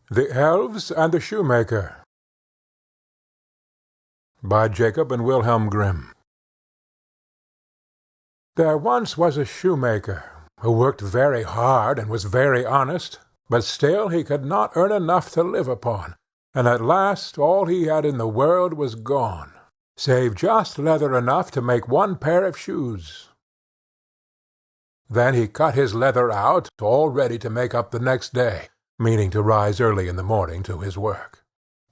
The Elves and the Shoemaker, by Jacob and Wilhelm Grimm. There once was a shoemaker who worked very hard and was very honest, but still he could not earn enough to live upon, and at last all he had in the world was gone, save just leather enough to make one pair of shoes. Then he cut his leather out, all ready to make up the next day, meaning to rise early in the morning to his work.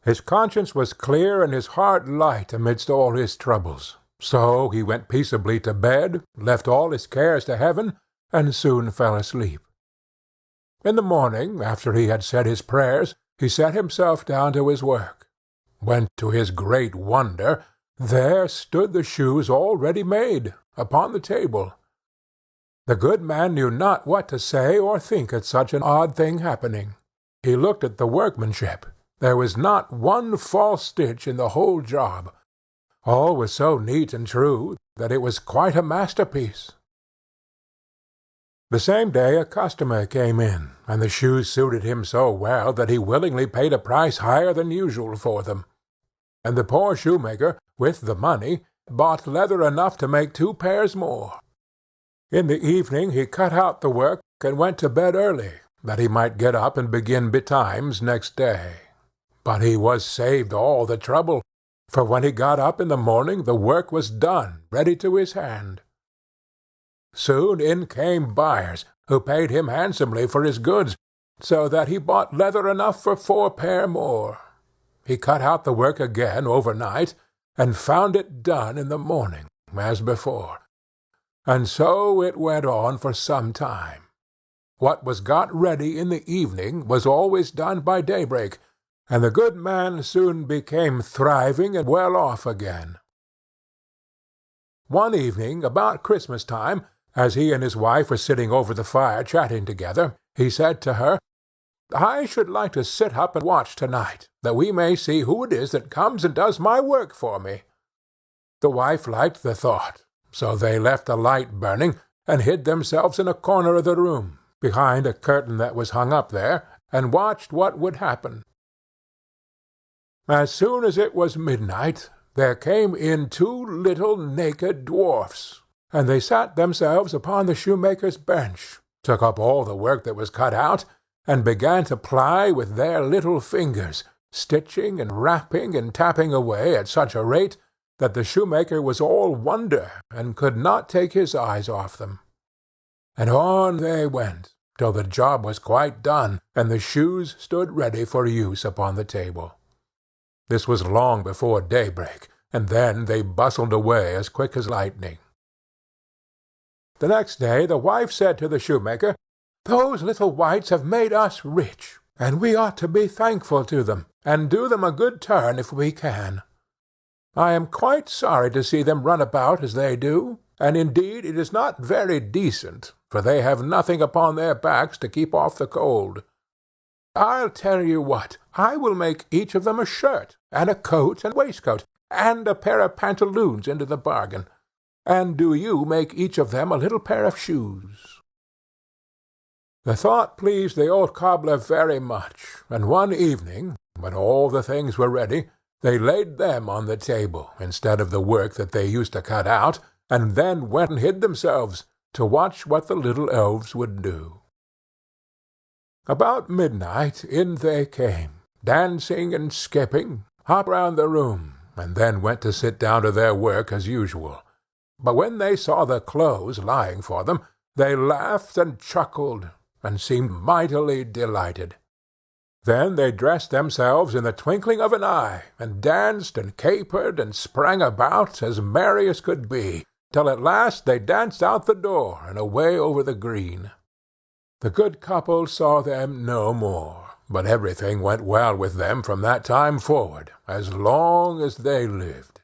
His conscience was clear and his heart light amidst all his troubles. So he went peaceably to bed, left all his cares to heaven, and soon fell asleep. In the morning, after he had said his prayers, he set himself down to his work, when to his great wonder there stood the shoes all ready made, upon the table. The good man knew not what to say or think at such an odd thing happening. He looked at the workmanship. There was not one false stitch in the whole job. All was so neat and true that it was quite a masterpiece. The same day a customer came in, and the shoes suited him so well that he willingly paid a price higher than usual for them. And the poor shoemaker, with the money, bought leather enough to make 2 pairs more. In the evening he cut out the work and went to bed early, that he might get up and begin betimes next day. But he was saved all the trouble, for when he got up in the morning the work was done, ready to his hand. Soon in came buyers, who paid him handsomely for his goods, so that he bought leather enough for 4 pair more. He cut out the work again overnight, and found it done in the morning, as before. And so it went on for some time. What was got ready in the evening was always done by daybreak, and the good man soon became thriving and well off again. One evening, about Christmas time, as he and his wife were sitting over the fire chatting together, he said to her, "I should like to sit up and watch tonight, that we may see who it is that comes and does my work for me." The wife liked the thought, so they left the light burning, and hid themselves in a corner of the room, behind a curtain that was hung up there, and watched what would happen. As soon as it was midnight, there came in 2 little naked dwarfs, and they sat themselves upon the shoemaker's bench, took up all the work that was cut out, and began to ply with their little fingers, stitching and rapping and tapping away at such a rate that the shoemaker was all wonder, and could not take his eyes off them. And on they went, till the job was quite done, and the shoes stood ready for use upon the table. This was long before daybreak, and then they bustled away as quick as lightning. The next day the wife said to the shoemaker, "Those little wights have made us rich, and we ought to be thankful to them, and do them a good turn if we can. I am quite sorry to see them run about as they do, and indeed it is not very decent, for they have nothing upon their backs to keep off the cold. I'll tell you what, I will make each of them a shirt, and a coat and waistcoat, and a pair of pantaloons into the bargain, and do you make each of them a little pair of shoes." The thought pleased the old cobbler very much, and one evening, when all the things were ready, they laid them on the table instead of the work that they used to cut out, and then went and hid themselves to watch what the little elves would do. About midnight in they came, dancing and skipping, hopped round the room, and then went to sit down to their work as usual. But when they saw the clothes lying for them, they laughed and chuckled, and seemed mightily delighted. Then they dressed themselves in the twinkling of an eye, and danced and capered and sprang about as merry as could be, till at last they danced out the door and away over the green. The good couple saw them no more, but everything went well with them from that time forward, as long as they lived.